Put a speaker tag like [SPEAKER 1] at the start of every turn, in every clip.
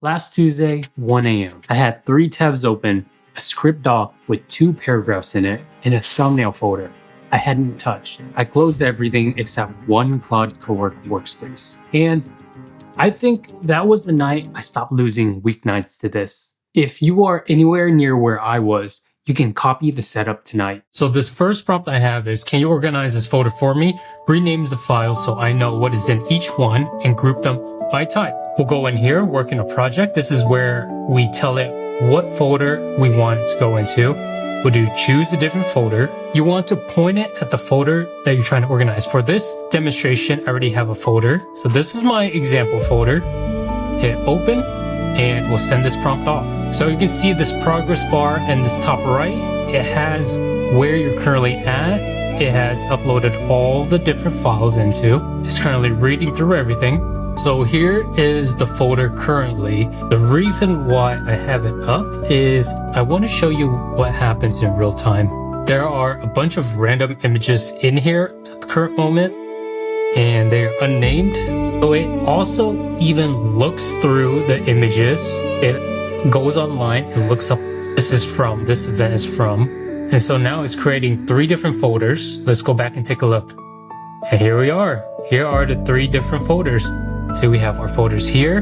[SPEAKER 1] Last Tuesday, 1 a.m. I had 3 tabs open, a script doc with 2 paragraphs in it, and a thumbnail folder I hadn't touched. I closed everything except one Claude Cowork workspace. And I think that was the night I stopped losing weeknights to this. If you are anywhere near where I was, you can copy the setup tonight.
[SPEAKER 2] So this first prompt I have is, can you organize this folder for me? Rename the files so I know what is in each one and group them by type. We'll go in here, work in a project. This is where we tell it what folder we want it to go into. We'll do choose a different folder. You want to point it at the folder that you're trying to organize. For this demonstration, I already have a folder. So this is my example folder. Hit open and we'll send this prompt off. So you can see this progress bar in this top right. It has where you're currently at. It has uploaded all the different files into. It's currently reading through everything. So here is the folder currently. The reason why I have it up is I want to show you what happens in real time. There are a bunch of random images in here at the current moment, and they're unnamed. So it also even looks through the images. It goes online and looks up, this event is from. And so now it's creating 3 different folders. Let's go back and take a look. And here we are. Here are the 3 different folders. So we have our folders here.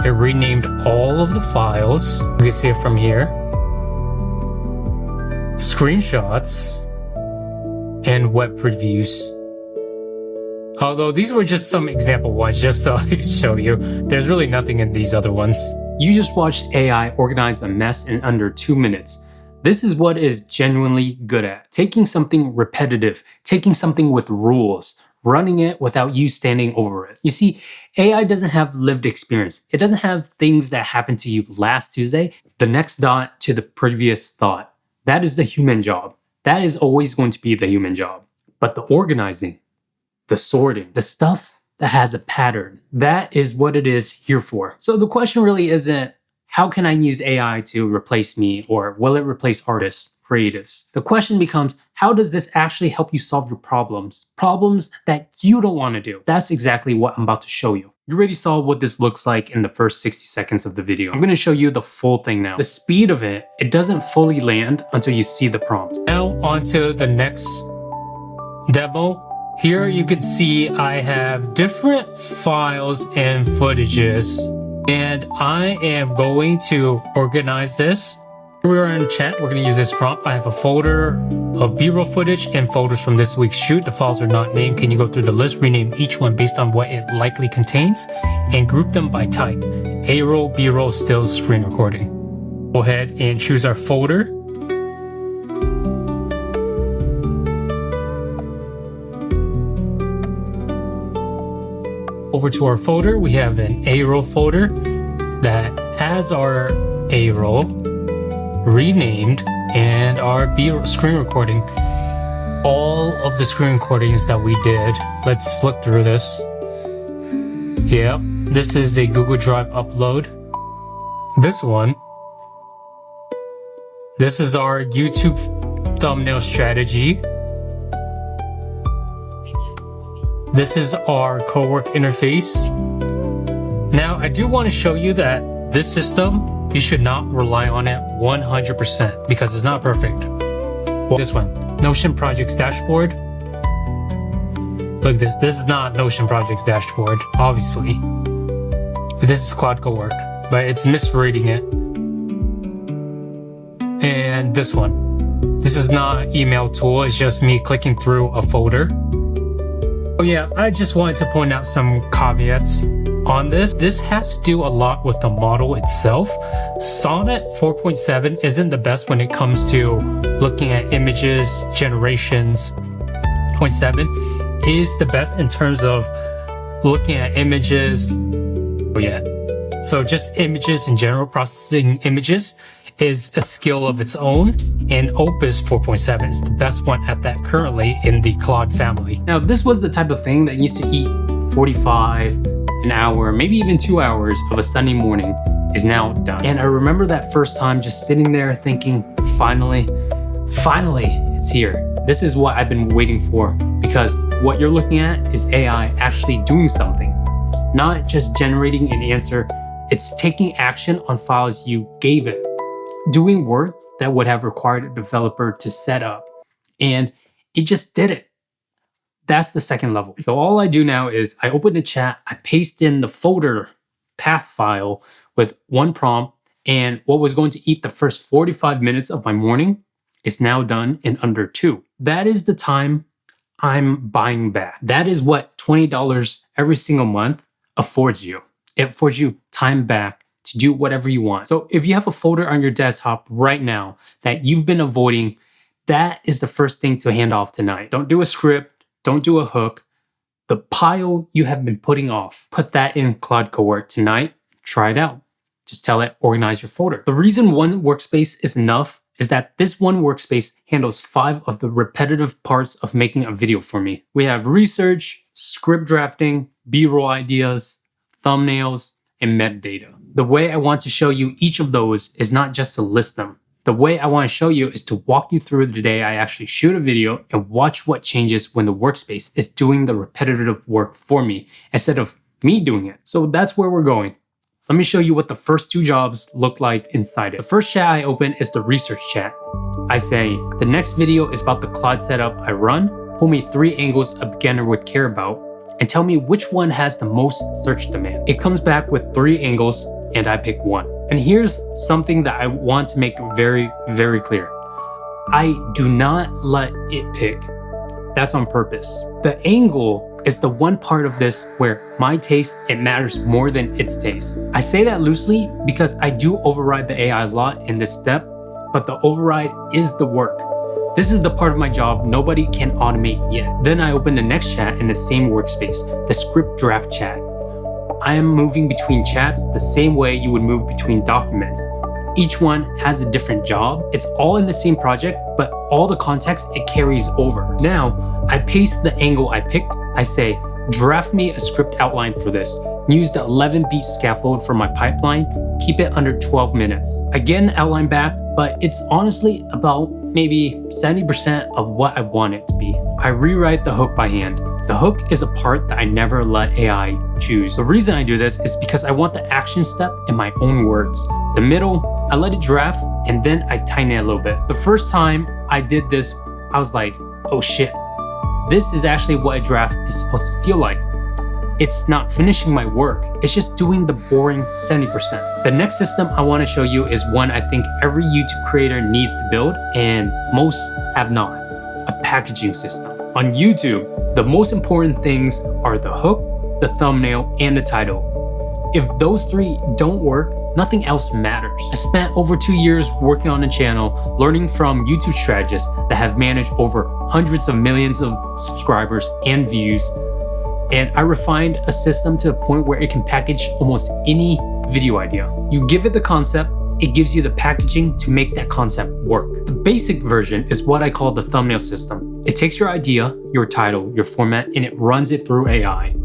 [SPEAKER 2] It renamed all of the files. You can see it from here. Screenshots and web previews. Although these were just some example ones, just so I can show you. There's really nothing in these other ones.
[SPEAKER 1] You just watched AI organize a mess in under 2 minutes. This is what it is genuinely good at. Taking something repetitive, taking something with rules, running it without you standing over it. You see, AI doesn't have lived experience. It doesn't have things that happened to you last Tuesday, the next dot to the previous thought. That is the human job. That is always going to be the human job. But the organizing, the sorting, the stuff that has a pattern, that is what it is here for. So the question really isn't, how can I use AI to replace me, or will it replace artists, creatives? The question becomes, how does this actually help you solve your problems? Problems that you don't want to do. That's exactly what I'm about to show you. You already saw what this looks like in the first 60 seconds of the video. I'm going to show you the full thing now. The speed of it doesn't fully land until you see the prompt.
[SPEAKER 2] Now on to the next demo. Here you can see I have different files and footages, and I am going to organize this. We're in chat, we're going to use this prompt. I have a folder of B-roll footage and folders from this week's shoot. The files are not named. Can you go through the list, rename each one based on what it likely contains, and group them by type? A-roll, B-roll, stills, screen recording. Go ahead and choose our folder. Over to our folder, we have an A-roll folder that has our A-roll renamed and our B-roll screen recording. All of the screen recordings that we did. Let's look through this. Yep, this is a Google Drive upload. This one. This is our YouTube thumbnail strategy. This is our Cowork interface. Now, I do want to show you that this system, you should not rely on it 100% because it's not perfect. Well, this one, Notion Projects Dashboard. Look at this. This is not Notion Projects Dashboard, obviously. This is Claude Cowork, but it's misreading it. And this one. This is not email tool. It's just me clicking through a folder. Oh yeah, I just wanted to point out some caveats on this. This has to do a lot with the model itself. Sonnet 4.7 isn't the best when it comes to looking at images, generations. 0.7 is the best in terms of looking at images. Oh yeah. So just images in general, processing images is a skill of its own, and Opus 4.7 is the best one at that currently in the Claude family.
[SPEAKER 1] Now, this was the type of thing that used to eat 45, an hour, maybe even 2 hours of a Sunday morning is now done. And I remember that first time just sitting there thinking, finally, it's here. This is what I've been waiting for, because what you're looking at is AI actually doing something, not just generating an answer It's taking action on files you gave it, doing work that would have required a developer to set up. And it just did it. That's the second level. So all I do now is I open the chat, I paste in the folder path file with one prompt, and what was going to eat the first 45 minutes of my morning is now done in under 2. That is the time I'm buying back. That is what $20 every single month affords you. It affords you time back to do whatever you want. So if you have a folder on your desktop right now that you've been avoiding, that is the first thing to hand off tonight. Don't do a script, don't do a hook. The pile you have been putting off, put that in Claude Cowork tonight, try it out. Just tell it, organize your folder. The reason one workspace is enough is that this one workspace handles 5 of the repetitive parts of making a video for me. We have research, script drafting, B-roll ideas, thumbnails, and metadata. The way I want to show you each of those is not just to list them. The way I want to show you is to walk you through the day I actually shoot a video and watch what changes when the workspace is doing the repetitive work for me instead of me doing it. So that's where we're going. Let me show you what the first 2 jobs look like inside it. The first chat I open is the research chat. I say, the next video is about the Claude setup I run. Pull me 3 angles a beginner would care about and tell me which one has the most search demand. It comes back with 3 angles and I pick one. And here's something that I want to make very, very clear. I do not let it pick. That's on purpose. The angle is the one part of this where my taste, it matters more than its taste. I say that loosely because I do override the AI a lot in this step, but the override is the work. This is the part of my job nobody can automate yet. Then I open the next chat in the same workspace, the script draft chat. I am moving between chats the same way you would move between documents. Each one has a different job. It's all in the same project, but all the context it carries over. Now, I paste the angle I picked. I say, draft me a script outline for this. Use the 11-beat scaffold for my pipeline. Keep it under 12 minutes. Again, outline back, but it's honestly about maybe 70% of what I want it to be. I rewrite the hook by hand. The hook is a part that I never let AI choose. The reason I do this is because I want the action step in my own words. The middle, I let it draft, and then I tighten it a little bit. The first time I did this, I was like, oh shit. This is actually what a draft is supposed to feel like. It's not finishing my work. It's just doing the boring 70%. The next system I want to show you is one I think every YouTube creator needs to build, and most have not. A packaging system. On YouTube, the most important things are the hook, the thumbnail, and the title. If those 3 don't work, nothing else matters. I spent over 2 years working on a channel, learning from YouTube strategists that have managed over hundreds of millions of subscribers and views. And I refined a system to the point where it can package almost any video idea. You give it the concept, it gives you the packaging to make that concept work. The basic version is what I call the thumbnail system. It takes your idea, your title, your format, and it runs it through AI.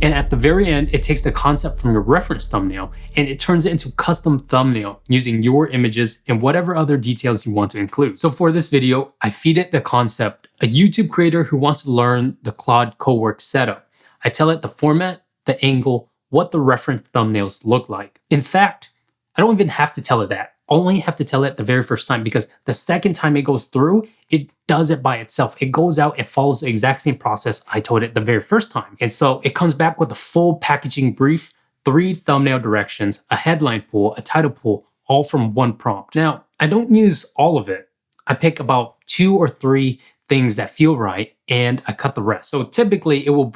[SPEAKER 1] And at the very end, it takes the concept from your reference thumbnail and it turns it into custom thumbnail using your images and whatever other details you want to include. So for this video, I feed it the concept, a YouTube creator who wants to learn the Claude Cowork setup. I tell it the format, the angle, what the reference thumbnails look like. In fact, I don't even have to tell it that. I only have to tell it the very first time because the second time it goes through, it does it by itself. It goes out and follows the exact same process I told it the very first time. And so it comes back with a full packaging brief, 3 thumbnail directions, a headline pool, a title pool, all from one prompt. Now, I don't use all of it. I pick about 2 or 3 things that feel right and I cut the rest. So typically it will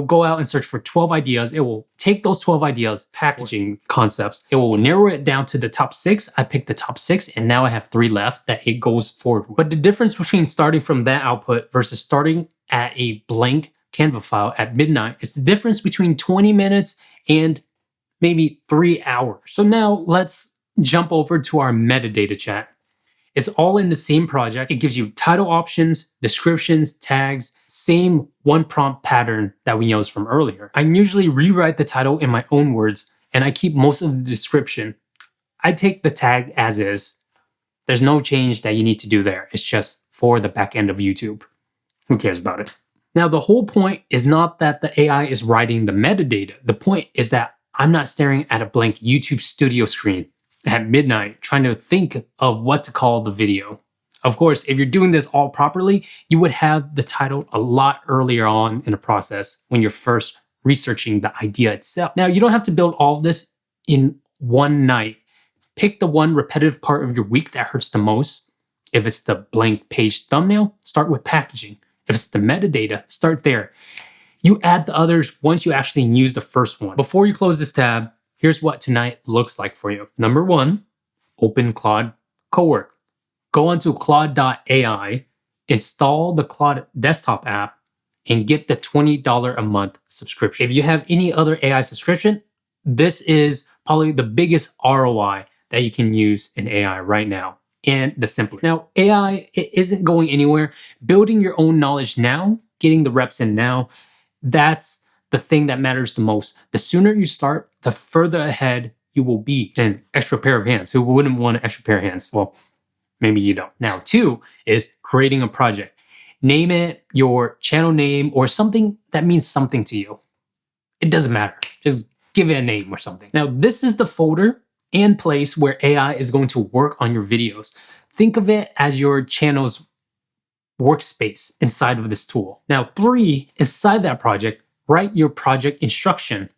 [SPEAKER 1] go out and search for 12 ideas. It will take those 12 ideas, packaging concepts. It will narrow it down to the top 6. I picked the top 6 and now I have 3 left that it goes forward with. But the difference between starting from that output versus starting at a blank Canva file at midnight is the difference between 20 minutes and maybe 3 hours. So now let's jump over to our metadata chat. It's all in the same project. It gives you title options, descriptions, tags, same one prompt pattern that we used from earlier. I usually rewrite the title in my own words and I keep most of the description. I take the tag as is. There's no change that you need to do there. It's just for the back end of YouTube. Who cares about it? Now, the whole point is not that the AI is writing the metadata. The point is that I'm not staring at a blank YouTube studio screen at midnight trying to think of what to call the video. Of course, if you're doing this all properly, you would have the title a lot earlier on in the process when you're first researching the idea itself. Now, you don't have to build all of this in one night. Pick the one repetitive part of your week that hurts the most. If it's the blank page thumbnail, start with packaging. If it's the metadata, start there. You add the others once you actually use the first one. Before you close this tab, here's what tonight looks like for you. Number 1, open Claude Cowork. Go onto Claude.ai, install the Claude desktop app, and get the $20 a month subscription. If you have any other AI subscription, this is probably the biggest ROI that you can use in AI right now, and the simplest. Now, AI, it isn't going anywhere. Building your own knowledge now, getting the reps in now, that's the thing that matters the most. The sooner you start, the further ahead you will be. An extra pair of hands. Who wouldn't want an extra pair of hands? Well, maybe you don't. Now, 2 is creating a project. Name it your channel name or something that means something to you. It doesn't matter. Just give it a name or something. Now, this is the folder and place where AI is going to work on your videos. Think of it as your channel's workspace inside of this tool. Now, 3, inside that project, write your project instruction.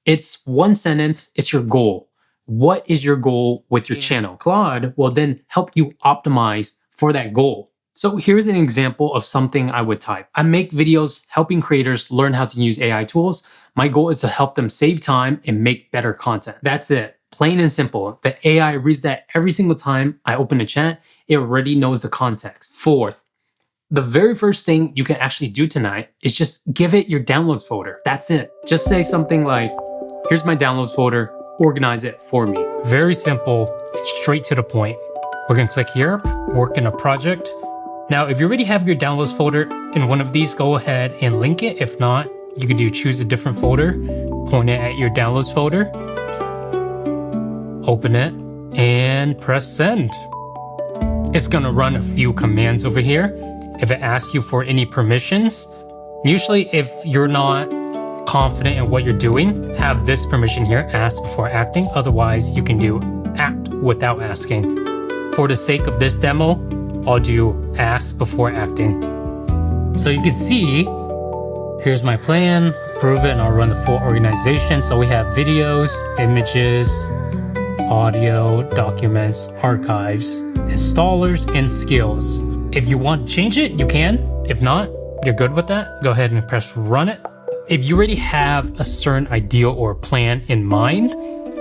[SPEAKER 1] It's one sentence, it's your goal. What is your goal with your channel? Claude will then help you optimize for that goal. So here's an example of something I would type. I make videos helping creators learn how to use AI tools. My goal is to help them save time and make better content. That's it. Plain and simple. The AI reads that every single time I open a chat. It already knows the context. 4th, the very first thing you can actually do tonight is just give it your downloads folder. That's it. Just say something like, here's my downloads folder, organize it for me.
[SPEAKER 2] Very simple, straight to the point. We're gonna click here, work in a project. Now, if you already have your downloads folder in one of these, go ahead and link it. If not, you can choose a different folder, point it at your downloads folder, open it, and press send. It's gonna run a few commands over here. If it asks you for any permissions, usually if you're not confident in what you're doing, have this permission here, ask before acting. Otherwise, you can do act without asking. For the sake of this demo, I'll do ask before acting. So you can see, here's my plan, approve it, and I'll run the full organization. So we have videos, images, audio, documents, archives, installers, and skills. If you want to change it, you can. If not, you're good with that. Go ahead and press run it. If you already have a certain idea or plan in mind,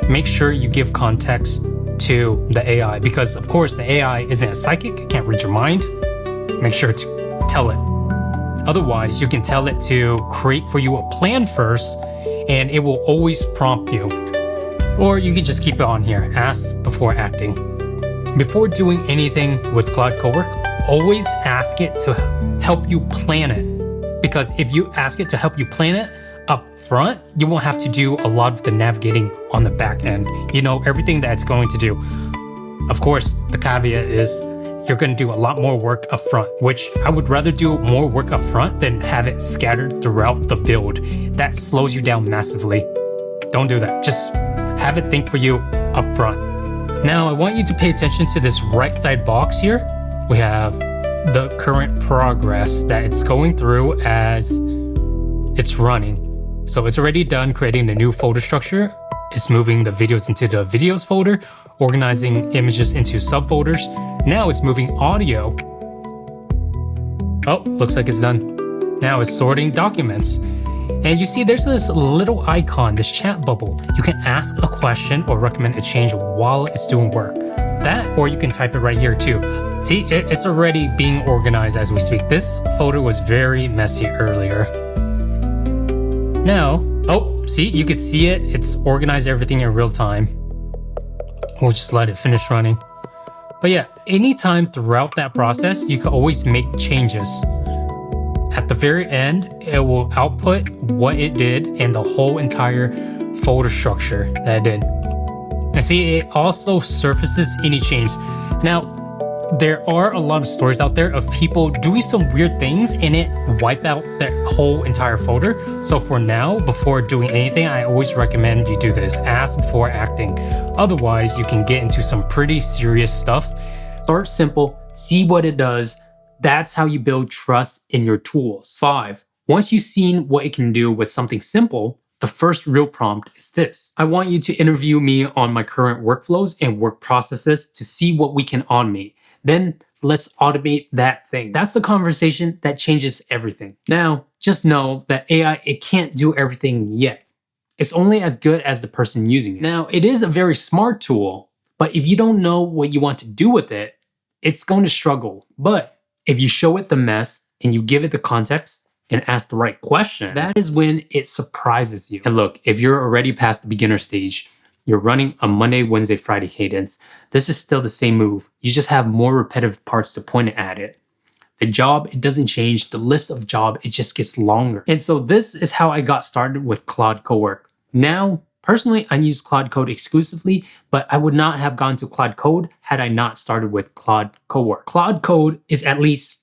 [SPEAKER 2] make sure you give context to the AI, because of course the AI isn't psychic, it can't read your mind. Make sure to tell it. Otherwise, you can tell it to create for you a plan first, and it will always prompt you. Or you can just keep it on here, ask before acting. Before doing anything with Claude Cowork, always ask it to help you plan it. Because if you ask it to help you plan it up front, you won't have to do a lot of the navigating on the back end. You know everything that it's going to do. Of course, the caveat is you're going to do a lot more work up front, which I would rather do more work up front than have it scattered throughout the build. That slows you down massively. Don't do that. Just have it think for you up front. Now, I want you to pay attention to this right side box here. We have the current progress that it's going through as it's running. So it's already done creating the new folder structure. It's moving the videos into the videos folder, organizing images into subfolders. Now it's moving audio. Oh, looks like it's done. Now it's sorting documents. And you see there's this little icon, this chat bubble. You can ask a question or recommend a change while it's doing work. That, or you can type it right here too. See, it's already being organized as we speak. This folder was very messy earlier. Now, oh, see, you can see it. It's organized everything in real time. We'll just let it finish running. But yeah, anytime throughout that process, you can always make changes. At the very end, it will output what it did and the whole entire folder structure that it did. And see, it also surfaces any change. Now, there are a lot of stories out there of people doing some weird things and it wipe out their whole entire folder. So for now, before doing anything, I always recommend you do this. Ask before acting. Otherwise, you can get into some pretty serious stuff.
[SPEAKER 1] Start simple, see what it does. That's how you build trust in your tools. 5. Once you've seen what it can do with something simple, the first real prompt is this. I want you to interview me on my current workflows and work processes to see what we can automate. Then let's automate that thing. That's the conversation that changes everything. Now, just know that AI, it can't do everything yet. It's only as good as the person using it. Now, it is a very smart tool, but if you don't know what you want to do with it, it's going to struggle. But if you show it the mess and you give it the context and ask the right questions, that is when it surprises you. And look, if you're already past the beginner stage, you're running a Monday, Wednesday, Friday cadence, this is still the same move. You just have more repetitive parts to point at it. The job, it doesn't change. The list of job, it just gets longer. And so this is how I got started with Claude Cowork. Now, personally, I use Claude Code exclusively, but I would not have gone to Claude Code had I not started with Claude Cowork. Claude Code is at least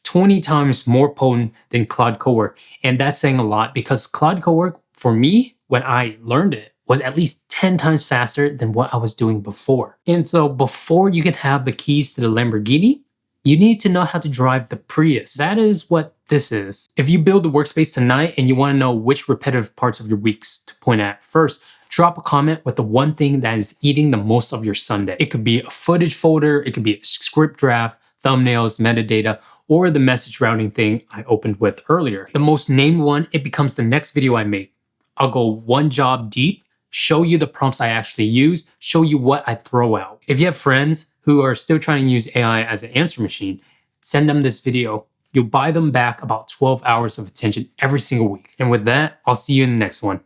[SPEAKER 1] 20 times more potent than Claude Cowork. And that's saying a lot because Claude Cowork, for me, when I learned it, was at least 10 times faster than what I was doing before. And so before you can have the keys to the Lamborghini, you need to know how to drive the Prius. That is what this is. If you build a workspace tonight and you want to know which repetitive parts of your weeks to point at first, drop a comment with the one thing that is eating the most of your Sunday. It could be a footage folder, it could be a script draft, thumbnails, metadata, or the message routing thing I opened with earlier. The most named one, it becomes the next video I make. I'll go one job deep, show you the prompts I actually use, show you what I throw out. If you have friends who are still trying to use AI as an answer machine, send them this video. You'll buy them back about 12 hours of attention every single week. And with that, I'll see you in the next one.